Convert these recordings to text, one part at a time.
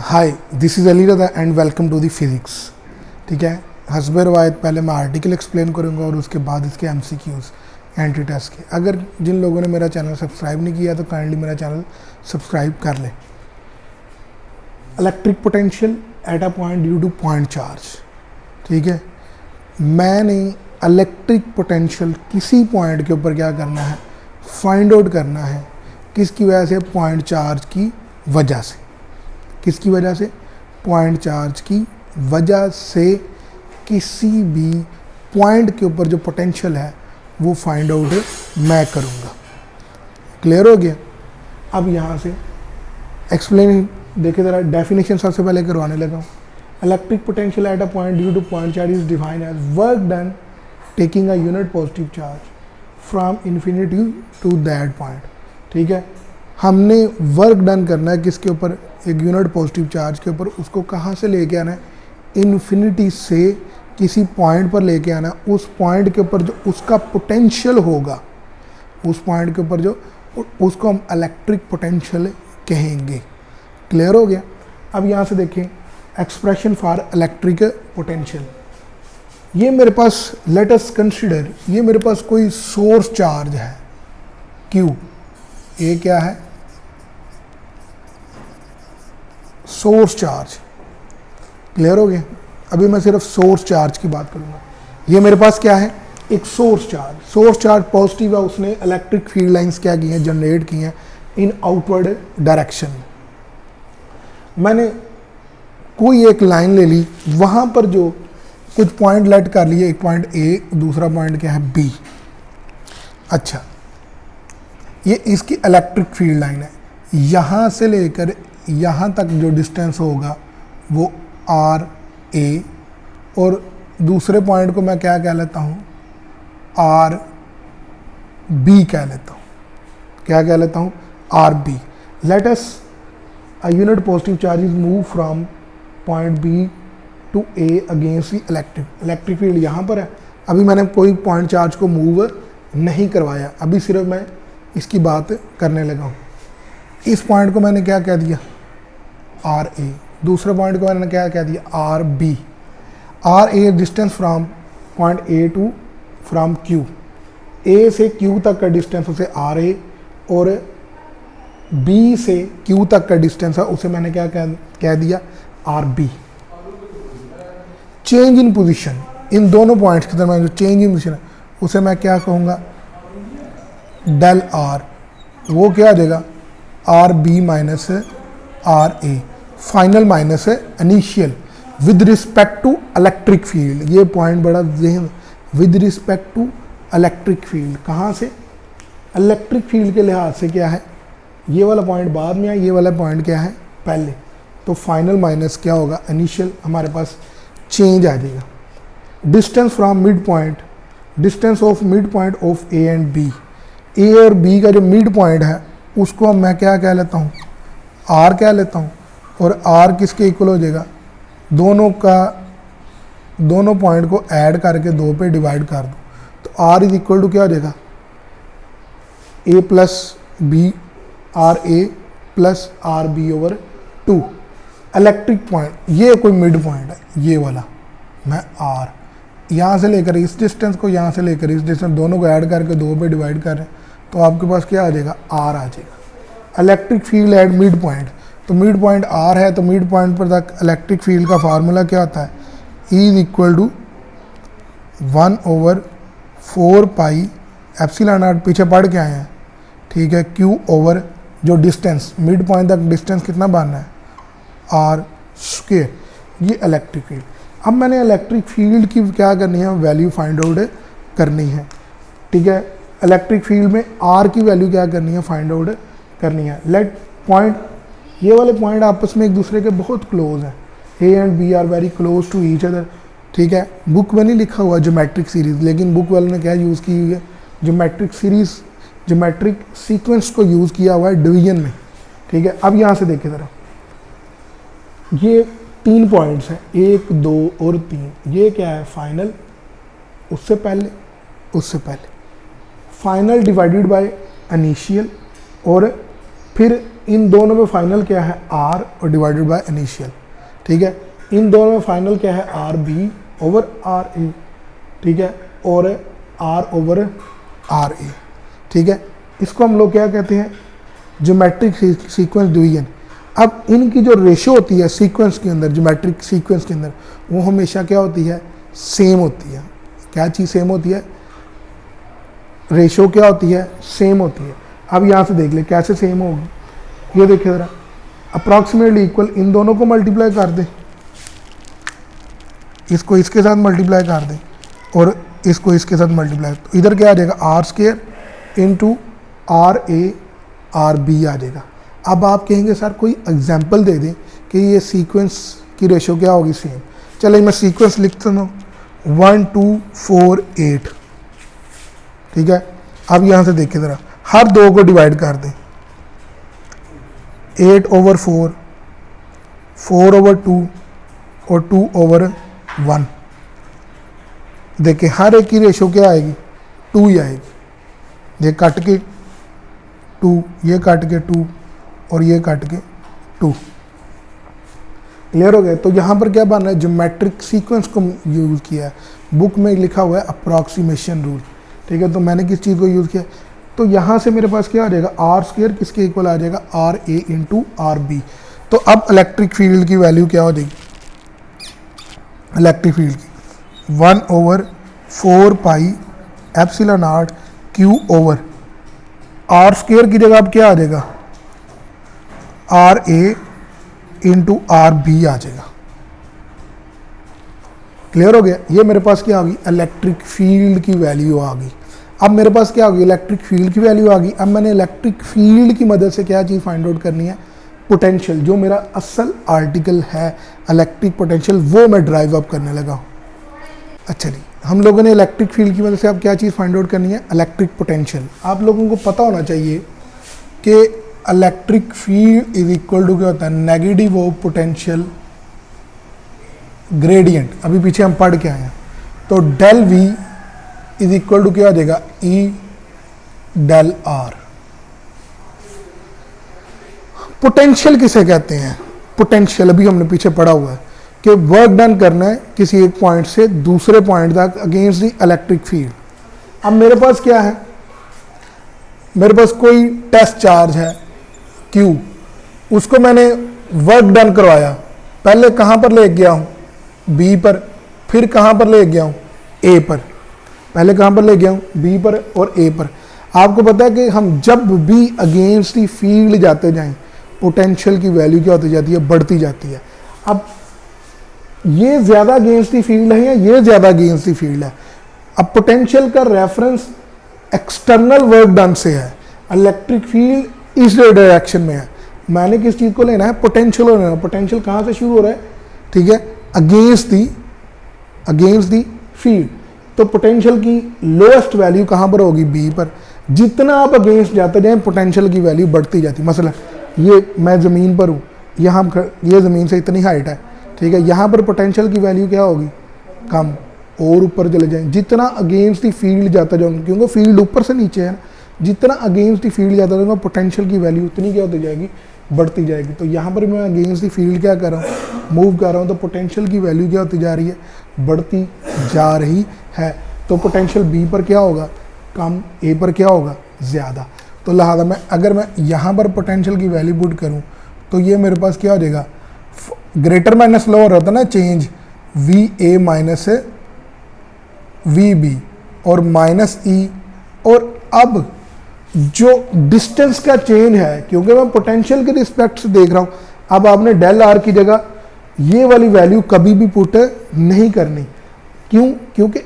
Hi, this is Ali Raza and welcome to the physics. ठीक है, हस्ब रवायत पहले मैं आर्टिकल एक्सप्लेन करूँगा और उसके बाद इसके MCQs एंट्री टेस्ट के। अगर जिन लोगों ने मेरा चैनल सब्सक्राइब नहीं किया तो काइंडली मेरा चैनल सब्सक्राइब कर लें। Electric potential at a point due to point charge. ठीक है, मैंने इलेक्ट्रिक पोटेंशियल किसी पॉइंट के ऊपर क्या करना है, फाइंड आउट करना है। किसकी वजह से? पॉइंट चार्ज की वजह से। किसकी वजह से? पॉइंट चार्ज की वजह से किसी भी पॉइंट के ऊपर जो पोटेंशियल है वो फाइंड आउट मैं करूँगा। क्लियर हो गया? अब यहाँ से एक्सप्लेन देखिए ज़रा, डेफिनेशन सबसे पहले करवाने लगा हूँ। Electric potential at a point due to point charge is defined as work done taking a unit positive charge from infinity to that point. ठीक है, हमने वर्क डन करना है किसके ऊपर? एक यूनिट पॉजिटिव चार्ज के ऊपर। उसको कहाँ से लेके आना है? इन्फिनिटी से किसी पॉइंट पर लेके आना है। उस पॉइंट के ऊपर जो उसका पोटेंशियल होगा, उस पॉइंट के ऊपर जो, उसको हम इलेक्ट्रिक पोटेंशियल कहेंगे। क्लियर हो गया? अब यहाँ से देखें एक्सप्रेशन फॉर इलेक्ट्रिक पोटेंशियल। ये मेरे पास, लेट अस कंसीडर, ये मेरे पास कोई सोर्स चार्ज है Q। ये क्या है? Source charge. क्लियर हो गया? अभी मैं सिर्फ सोर्स चार्ज की बात करूंगा। ये मेरे पास क्या है? एक source charge. Source charge positive है, उसने इलेक्ट्रिक फील्ड लाइंस क्या की हैं? जनरेट की हैं इन आउटवर्ड डायरेक्शन। मैंने कोई एक लाइन ले ली, वहां पर जो कुछ पॉइंट लेट कर लिए, एक पॉइंट A, दूसरा पॉइंट क्या है? B। अच्छा, ये इसकी इलेक्ट्रिक फील्ड लाइन है। यहाँ से लेकर यहाँ तक जो डिस्टेंस होगा वो RA, और दूसरे पॉइंट को मैं क्या कह लेता हूँ? RB कह लेता हूँ। क्या कह लेता हूँ? RB। Let us a unit positive charge is move from point B to A against the electric field यहाँ पर है। अभी मैंने कोई पॉइंट चार्ज को मूव नहीं करवाया, अभी सिर्फ मैं इसकी बात करने लगा हूँ। इस पॉइंट को मैंने क्या कह दिया? RA। दूसरे पॉइंट को मैंने क्या कह दिया? RB। RA distance from point A to from Q। A से Q तक का डिस्टेंस उसे RA, और B से Q तक का डिस्टेंस है उसे मैंने क्या कह दिया? RB। चेंज इन पोजीशन, इन दोनों पॉइंट्स के दरमियान जो चेंज इन पोजीशन है उसे मैं क्या कहूँगा? Del R। वो क्या आ जाएगा? RB minus RA final minus initial with respect to electric field. ये पॉइंट बड़ा जहन, with respect to electric field. कहाँ से? इलेक्ट्रिक फील्ड के लिहाज से क्या है? ये वाला पॉइंट बाद में है, ये वाला पॉइंट क्या है? पहले। तो फाइनल माइनस क्या होगा? इनिशियल। हमारे पास चेंज आ जाएगा। Distance from mid point, distance of mid point of A and B। A और B का जो मिड पॉइंट है उसको मैं क्या कह लेता हूँ? R कह लेता हूँ। और R किसके इक्वल हो जाएगा? दोनों पॉइंट को ऐड करके 2 पे डिवाइड कर दो तो R इज इक्वल टू क्या हो जाएगा? A plus B, RA plus RB over 2। Electric point, ये कोई मिड पॉइंट है, ये वाला मैं R, यहाँ से लेकर इस डिस्टेंस को, यहाँ से लेकर इस डिस्टेंस, दोनों को ऐड करके 2 पे डिवाइड कर रहे हैं तो आपके पास क्या आ जाएगा? R आ जाएगा। Electric field at mid point, तो मिड पॉइंट R है, तो मिड पॉइंट पर तक इलेक्ट्रिक फील्ड का फार्मूला क्या होता है? E is equal to 1/4 pi epsilon naught, पीछे पढ़ के आए हैं। ठीक है, Q ओवर जो डिस्टेंस मिड पॉइंट तक डिस्टेंस कितना बनना है? R square. ये इलेक्ट्रिक फील्ड। अब मैंने इलेक्ट्रिक फील्ड की क्या करनी है? वैल्यू फाइंड आउट करनी है। ठीक है, इलेक्ट्रिक फील्ड में R की वैल्यू क्या करनी है? फाइंड आउट करनी है। लेट पॉइंट, ये वाले पॉइंट आपस में एक दूसरे के बहुत क्लोज हैं। A and B are very close to each other. ठीक है, बुक में नहीं लिखा हुआ ज्योमेट्रिक सीरीज, लेकिन बुक वाले ने क्या यूज़ की हुई है? ज्योमेट्रिक सीरीज, ज्योमेट्रिक सीक्वेंस को यूज़ किया हुआ है डिवीजन में। ठीक है, अब यहाँ से देखें ज़रा, ये 3 पॉइंट्स हैं, 1, 2 और 3। ये क्या है? फाइनल, उससे पहले फाइनल डिवाइडेड बाय इनिशियल, और फिर इन दोनों में फाइनल क्या है आर और डिवाइडेड बाय इनिशियल, ठीक है। इन दोनों में फाइनल क्या है आर बी ओवर आर ए, ठीक है, और आर ओवर आर ए, ठीक है। इसको हम लोग क्या कहते हैं ज्योमेट्रिक सीक्वेंस डिवीजन। अब इनकी जो रेशो होती है सीक्वेंस के अंदर, ज्योमेट्रिक सीक्वेंस के अंदर, वो हमेशा क्या होती है सेम होती है। क्या चीज़ सेम होती है, रेशो क्या होती है सेम होती है। अब यहाँ से देख ले कैसे सेम होगी, ये देखिए ज़रा अप्रॉक्सीमेटली इक्वल, इन दोनों को मल्टीप्लाई कर दे, इसको इसके साथ मल्टीप्लाई कर दे और इसको इसके साथ मल्टीप्लाई, तो इधर क्या आ जाएगा R square into R A R B आ जाएगा। अब आप कहेंगे सर कोई एग्जांपल दे दें कि ये सीक्वेंस की रेशो क्या होगी सेम। चलिए मैं सीक्वेंस लिखता हूँ 1 2 4 8, ठीक है। अब यहाँ से देखिए ज़रा हर दो को डिवाइड कर दें, 8 ओवर 4, 4 ओवर 2 और 2 ओवर 1। देखिए हर एक की रेशो क्या आएगी 2 ही आएगी। ये कट के 2, ये कट के 2 और ये कट के 2। क्लियर हो गया। तो यहाँ पर क्या बन रहा है ज्योमेट्रिक सीक्वेंस को यूज़ किया है, बुक में लिखा हुआ है अप्रॉक्सीमेशन रूल, ठीक है। तो मैंने किस चीज़ को यूज़ किया, तो यहाँ से मेरे पास क्या आ जाएगा आर स्क्वायर किसके इक्वल आ जाएगा R A into R B. तो अब इलेक्ट्रिक फील्ड की वैल्यू क्या हो जाएगी, इलेक्ट्रिक फील्ड की 1 over 4 pi epsilon not Q over R square की जगह अब क्या आ जाएगा R A into R B आ जाएगा। क्लियर हो गया। ये मेरे पास क्या आ गई इलेक्ट्रिक फील्ड की वैल्यू आ गई। अब मेरे पास क्या आ गई इलेक्ट्रिक फील्ड की वैल्यू आ गई। अब मैंने इलेक्ट्रिक फील्ड की मदद से क्या चीज़ फाइंड आउट करनी है पोटेंशियल, जो मेरा असल आर्टिकल है इलेक्ट्रिक पोटेंशियल, वो मैं ड्राइव अप करने लगा हूँ। अच्छा जी, हम लोगों ने इलेक्ट्रिक फील्ड की मदद से अब क्या चीज़ फाइंड आउट करनी है इलेक्ट्रिक पोटेंशियल। आप लोगों को पता होना चाहिए कि electric field is equal to क्या होता है नेगेटिव ऑफ पोटेंशियल ग्रेडियंट। अभी पीछे हम पढ़ के आए हैं। तो del V is equal to क्या आ जाएगा ई डेल आर। पोटेंशियल किसे कहते हैं, पोटेंशियल अभी हमने पीछे पढ़ा हुआ है कि वर्क डन करना है किसी एक पॉइंट से दूसरे पॉइंट तक अगेंस्ट द इलेक्ट्रिक फील्ड। अब मेरे पास क्या है, मेरे पास कोई टेस्ट चार्ज है Q, उसको मैंने वर्क डन करवाया, पहले कहाँ पर ले गया हूँ B पर, फिर कहाँ पर ले गया हूँ A पर, पहले कहाँ पर ले गया हूँ B पर और A पर। आपको पता है कि हम जब भी अगेंस्ट दी फील्ड जाते जाएं पोटेंशियल की वैल्यू क्या होती जाती है बढ़ती जाती है। अब ये ज़्यादा अगेंस्ट दी फील्ड है या ये ज़्यादा अगेंस्ट दी फील्ड है। अब पोटेंशियल का रेफरेंस एक्सटर्नल वर्क डन से है, इलेक्ट्रिक फील्ड इस डायरेक्शन में है। मैंने किस चीज़ को लेना है पोटेंशियल लेना है। पोटेंशियल कहाँ से शुरू हो रहा है, ठीक है, अगेंस्ट दी फील्ड। तो पोटेंशियल की लोएस्ट वैल्यू कहाँ पर होगी बी पर। जितना आप अगेंस्ट जाते जाएं पोटेंशियल की वैल्यू बढ़ती जाती है। मसलन ये मैं ज़मीन पर हूँ, यहाँ ये ज़मीन से इतनी हाइट है, ठीक है, यहाँ पर पोटेंशियल की वैल्यू क्या होगी कम, और ऊपर चले जाएं। जितना अगेंस्ट दी फील्ड जाता जाऊँगा, क्योंकि फील्ड ऊपर से नीचे है ना, जितना अगेंस्ट दी फील्ड जाता जाऊँगा पोटेंशियल की वैल्यू उतनी क्या होती जाएगी बढ़ती जाएगी। तो यहाँ पर मैं अगेंस्ट दी फील्ड क्या कर रहा हूँ मूव कर रहा हूँ, तो पोटेंशियल की वैल्यू क्या होती जा रही है बढ़ती जा रही है। तो पोटेंशियल बी पर क्या होगा कम, ए पर क्या होगा ज़्यादा। तो लिहाजा मैं अगर मैं यहाँ पर पोटेंशियल की वैल्यू पुट करूँ तो ये मेरे पास क्या हो जाएगा ग्रेटर माइनस लोअर होता है ना change, V A minus V B और माइनस ई। और अब जो डिस्टेंस का चेंज है, क्योंकि मैं पोटेंशियल के रिस्पेक्ट से देख रहा हूँ, अब आपने डेल आर की जगह ये वाली वैल्यू कभी भी पुट नहीं करनी। क्यों, क्योंकि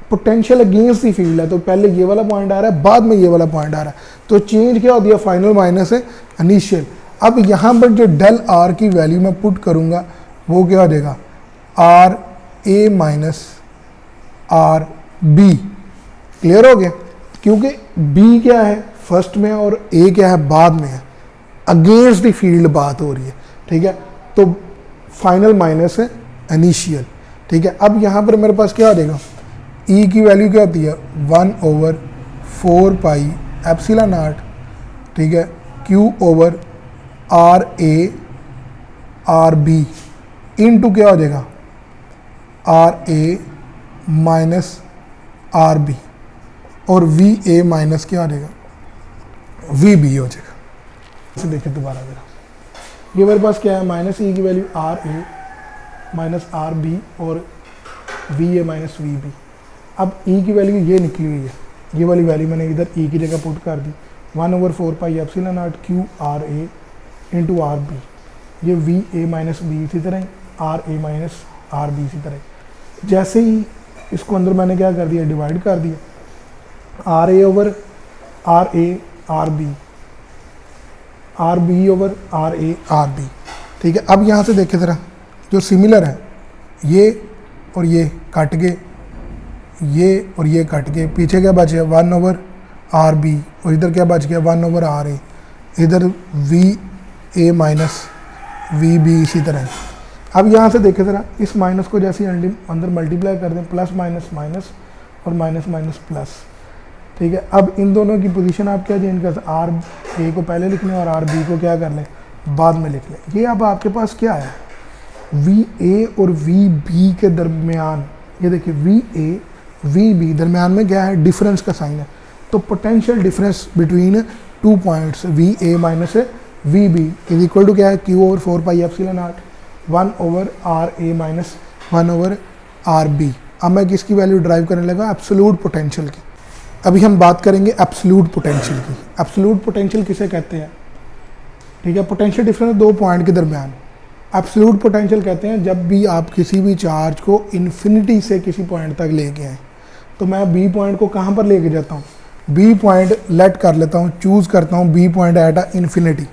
पोटेंशियल अगेंस्ट दी फील्ड है। तो पहले ये वाला पॉइंट आ रहा है, बाद में ये वाला पॉइंट आ रहा है, तो चेंज क्या होती है फाइनल माइनस इनिशियल। अब यहाँ पर जो डेल आर की वैल्यू मैं पुट करूँगा वो क्या हो जाएगा R A minus R B. Clear हो गया, क्योंकि बी क्या है फर्स्ट में और ए क्या है बाद में है, अगेंस्ट द फील्ड बात हो रही है, ठीक है। तो फाइनल माइनस है इनिशियल, ठीक है। अब यहाँ पर मेरे पास क्या आ जाएगा ई की वैल्यू क्या होती है 1 ओवर 4 पाई एप्सिलॉन नॉट, ठीक है, Q over R A R B into क्या हो जाएगा R A minus R B, और वी ए माइनस क्या हो जाएगा वी बी हो जाएगा। इसे देखिए दोबारा जरा, ये मेरे पास क्या है माइनस ई की value R A minus R B और V A minus V B. अब ई की वैल्यू ये निकली हुई है, ये वाली वैल्यू मैंने इधर ई की जगह पुट कर दी 1/4 pi epsilon not Q R A into R B, ये वी ए माइनस बी इसी तरह, R A minus R B इसी तरह। जैसे ही इसको अंदर मैंने क्या कर दिया डिवाइड कर दिया, R A over R A R B, R B over R A R B, ठीक है। अब यहाँ से देखें ज़रा जो सिमिलर है, ये और ये कट गए, ये और ये कट गए, पीछे क्या बच गया 1/आर बी, और इधर क्या बच गया 1/आर ए, इधर V A minus V B इसी तरह। अब यहाँ से देखें ज़रा, इस माइनस को जैसे ही अंदर मल्टीप्लाई कर दें, प्लस माइनस माइनस और माइनस माइनस प्लस, ठीक है। अब इन दोनों की पोजीशन आप क्या चेंज कर सकते, आर ए को पहले लिख लें और आर बी को क्या कर लें बाद में लिख लें। ये अब आपके पास क्या है वी ए और वी बी के दरमियान, ये देखिए वी ए वी बी दरमियान में क्या है डिफरेंस का साइन है, तो potential difference between two points V A minus V B is equal to क्या है Q/4 पाई एप्सिलॉन नॉट 1/आर ए माइनस 1/आर बी। अब मैं किसकी वैल्यू ड्राइव करने लगा एब्सोल्यूट पोटेंशियल की। अभी हम बात करेंगे एब्सोल्यूट पोटेंशियल की। एब्सोल्यूट पोटेंशियल किसे कहते हैं, ठीक है, पोटेंशियल डिफरेंस दो पॉइंट के दरमियान। एब्सोल्यूट पोटेंशियल कहते हैं जब भी आप किसी भी चार्ज को इन्फिनिटी से किसी पॉइंट तक लेके आए, तो मैं बी पॉइंट को कहाँ पर लेके जाता हूँ, बी पॉइंट लेट कर लेता हूँ, चूज़ करता हूँ B point at a infinity.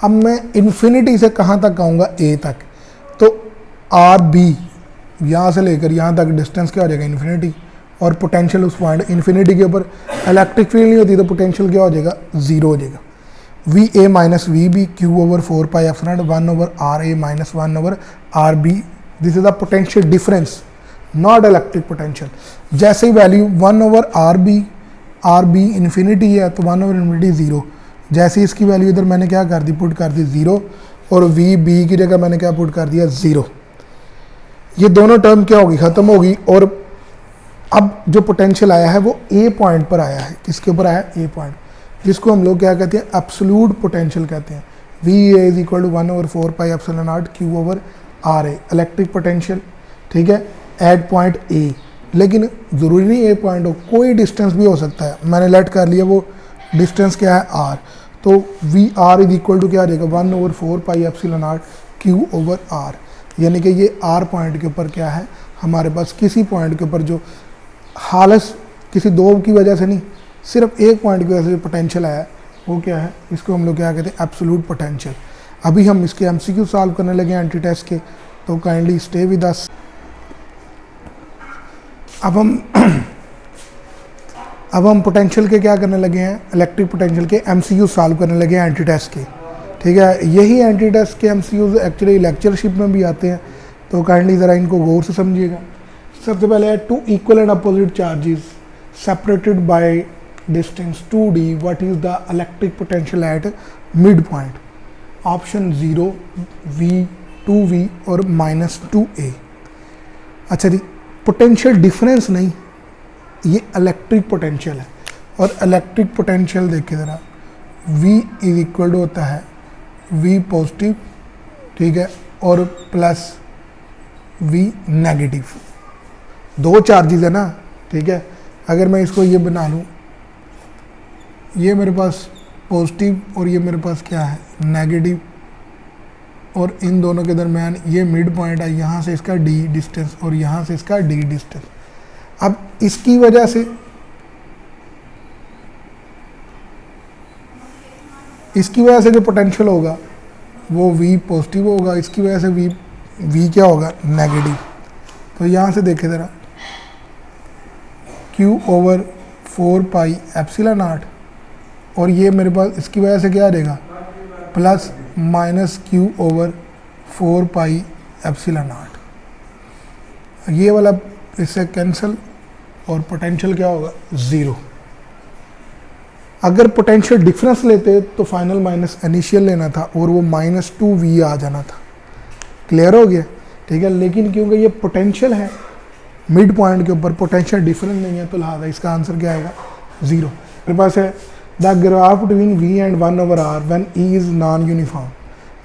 अब मैं इन्फिनिटी से कहाँ तक आऊँगा ए तक, तो आर बी यहाँ से लेकर यहाँ तक डिस्टेंस क्या हो जाएगा इन्फिनिटी, और पोटेंशियल उस पॉइंट इन्फिनिटी के ऊपर इलेक्ट्रिक फील्ड नहीं होती तो पोटेंशियल क्या हो जाएगा ज़ीरो हो जाएगा। V A minus V B Q/4 pi epsilon 1/आर ए माइनस 1/आर B, this is the potential difference not electric potential. जैसे ही वैल्यू 1/आर बी इन्फिनिटी है तो 1/इन्फिनिटी ज़ीरो, जैसे इसकी वैल्यू इधर मैंने क्या कर दी पुट कर दी ज़ीरो, और वी बी की जगह मैंने क्या पुट कर दिया ज़ीरो। ये दोनों टर्म क्या होगी ख़त्म होगी, और अब जो पोटेंशियल आया है वो ए पॉइंट पर आया है। किसके ऊपर आया ए पॉइंट, जिसको हम लोग क्या कहते हैं एब्सोल्यूट पोटेंशियल कहते हैं। V A is equal to 1/4 pi epsilon nought Q/आर ए इलेक्ट्रिक पोटेंशियल, ठीक है, एट पॉइंट ए। लेकिन ज़रूरी नहीं ए पॉइंट हो, कोई डिस्टेंस भी हो सकता है। मैंने लेट कर लिया वो डिस्टेंस क्या है आर, तो V R is equal to क्या आ जाएगा 1/4 पाई एप्सिलॉन नॉट Q/आर, यानी कि ये आर पॉइंट के ऊपर क्या है हमारे पास किसी पॉइंट के ऊपर जो हालत किसी दो की वजह से नहीं, सिर्फ एक पॉइंट की वजह से जो पोटेंशियल आया वो क्या है, इसको हम लोग क्या कहते हैं एब्सोल्यूट पोटेंशियल। अभी हम इसके एमसीक्यू सॉल्व करने लगे हैं एंटी टेस्ट के, तो काइंडली स्टे विद अस। अब हम पोटेंशियल के क्या करने लगे हैं, इलेक्ट्रिक पोटेंशियल के एमसीक्यू सॉल्व करने लगे हैं एंटी टेस्ट के, ठीक है। यही एंटी टेस्ट के एमसीक्यूज एक्चुअली लेक्चरशिप में भी आते हैं, तो काइंडली ज़रा इनको गौर से समझिएगा। सबसे पहले है two equal and opposite charges separated by distance 2d, what is the electric potential at mid point. Option 0 v 2v और -2a। अच्छा जी, पोटेंशियल डिफरेंस नहीं, ये इलेक्ट्रिक पोटेंशियल है, और इलेक्ट्रिक पोटेंशियल देखिए ज़रा, v इज इक्वल टू होता है v पॉजिटिव, ठीक है, और प्लस v नेगेटिव। दो चार्जेस है ना, ठीक है। अगर मैं इसको ये बना लूँ, ये मेरे पास पॉजिटिव और ये मेरे पास क्या है नेगेटिव, और इन दोनों के दरमियान ये मिड पॉइंट है, यहाँ से इसका d डिस्टेंस और यहाँ से इसका d डिस्टेंस। अब इसकी वजह से जो पोटेंशियल होगा वो v पॉजिटिव होगा, इसकी वजह से v क्या होगा नेगेटिव। तो यहाँ से देखें ज़रा, Q/4 पाई एप्सिलॉन नॉट, और ये मेरे पास इसकी वजह से क्या आ जाएगा plus minus Q/4 pi epsilon not. ये वाला इससे कैंसिल, और पोटेंशियल क्या होगा ज़ीरो। अगर पोटेंशियल डिफरेंस लेते तो फाइनल माइनस इनिशियल लेना था और वो -2v आ जाना था। क्लियर हो गया? ठीक है, लेकिन क्योंकि ये पोटेंशियल है मिड पॉइंट के ऊपर, पोटेंशियल डिफरेंस नहीं है, तो लिहाजा इसका आंसर क्या आएगा? 0। मेरे पास है the graph between v and 1/r when e is non uniform.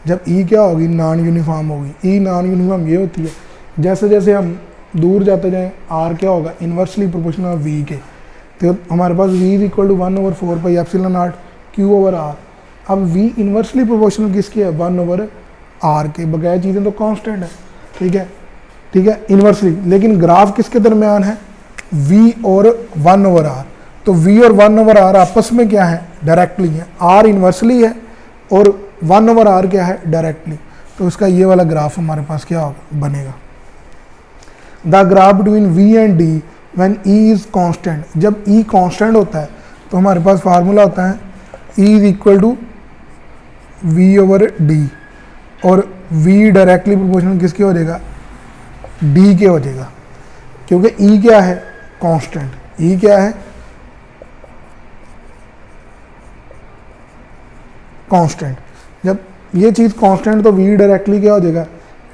जब e क्या होगी? नॉन यूनिफॉर्म होगी। e नॉन यूनिफॉर्म ये होती है जैसे जैसे हम दूर जाते जाएँ r क्या होगा? इन्वर्सली प्रोपोर्शनल v के। तो हमारे पास v is equal to 1/4πε0 q/r। अब v इन्वर्सली प्रोपोर्शनल किसकी है? 1/r के। बगैर चीज़ें तो कांस्टेंट है, ठीक है, ठीक है, इन्वर्सली। लेकिन ग्राफ किसके दरमियान है? v और 1/r। तो v और 1/r आपस में क्या है? डायरेक्टली है। r इन्वर्सली है और 1/r क्या है? डायरेक्टली। तो इसका ये वाला ग्राफ हमारे पास क्या होगा? बनेगा। The graph between v and d when e is constant. जब e कांस्टेंट होता है तो हमारे पास फार्मूला होता है e is equal to v/d, और v डायरेक्टली प्रोपोर्शनल किसके हो जाएगा? d के हो जाएगा, क्योंकि e क्या है? कांस्टेंट। e क्या है? कांस्टेंट। जब ये चीज़ कांस्टेंट तो v डायरेक्टली क्या हो जाएगा?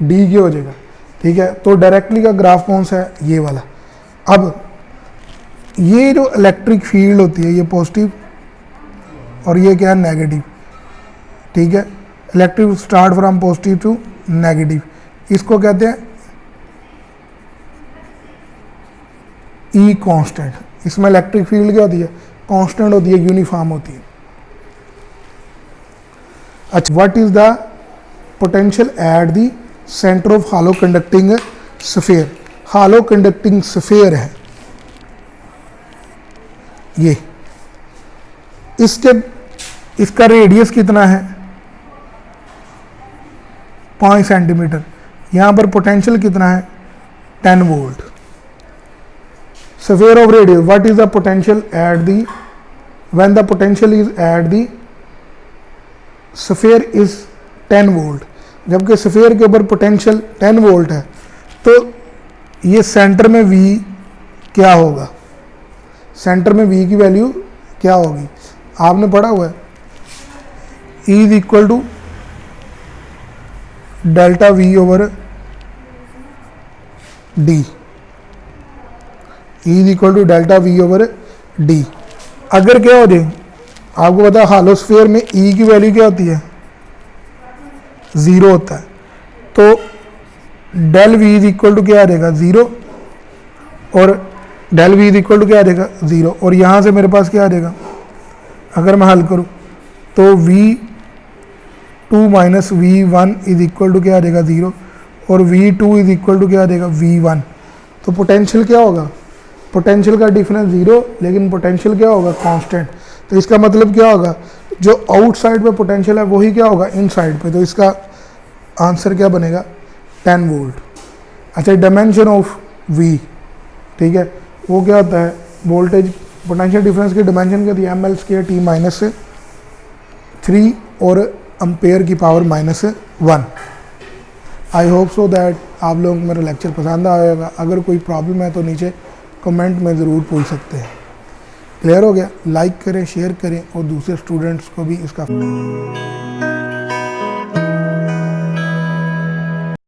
d के हो जाएगा, ठीक है। तो डायरेक्टली का ग्राफ कौन सा है? ये वाला। अब ये जो इलेक्ट्रिक फील्ड होती है ये पॉजिटिव और ये क्या है? नेगेटिव, ठीक है। Electric start from positive to negative, इसको कहते हैं ई कांस्टेंट। इसमें इलेक्ट्रिक फील्ड क्या होती है? कांस्टेंट होती है, यूनिफॉर्म होती है। अच्छा, what is the potential at the centre of hollow conducting sphere? Hollow conducting sphere है ये, इसका रेडियस कितना है? 5 सेंटीमीटर। यहाँ पर पोटेंशियल कितना है? 10 volt. Sphere of radius, what is the potential at the when the potential is at the sphere is 10 volt. जबकि स्फीयर के ऊपर पोटेंशियल 10 वोल्ट है, तो ये सेंटर में v क्या होगा? सेंटर में v की वैल्यू क्या होगी? आपने पढ़ा हुआ है E is equal to delta v/d। E is equal to delta v/d। अगर क्या हो जाए, आपको पता है हालोस्फीयर में E की वैल्यू क्या होती है? 0 होता है। तो del v is equal to क्या आ जाएगा? 0, और del v is equal to क्या आ जाएगा? 0। और यहाँ से मेरे पास क्या आ जाएगा? अगर मैं हल करूँ तो v2 minus v1 is equal to क्या आ जाएगा? 0, और v2 इज इक्वल टू क्या आ जाएगा? v1। तो पोटेंशियल क्या होगा? पोटेंशियल का डिफरेंस 0, लेकिन पोटेंशियल क्या होगा? कांस्टेंट। तो इसका मतलब क्या होगा? जो आउटसाइड पे पोटेंशियल है वही क्या होगा? इनसाइड पे। तो इसका आंसर क्या बनेगा? 10 वोल्ट। अच्छा, डायमेंशन ऑफ v, ठीक है, वो क्या होता है? वोल्टेज पोटेंशियल डिफरेंस की डायमेंशन क्या होती है? mL2t -3 और एम्पेयर की power -1। I hope so that आप लोगों को मेरा लेक्चर पसंद आएगा। अगर कोई प्रॉब्लम है तो नीचे कमेंट में ज़रूर पूछ सकते हैं। क्लियर हो गया? लाइक करें, शेयर करें और दूसरे स्टूडेंट्स को भी इसका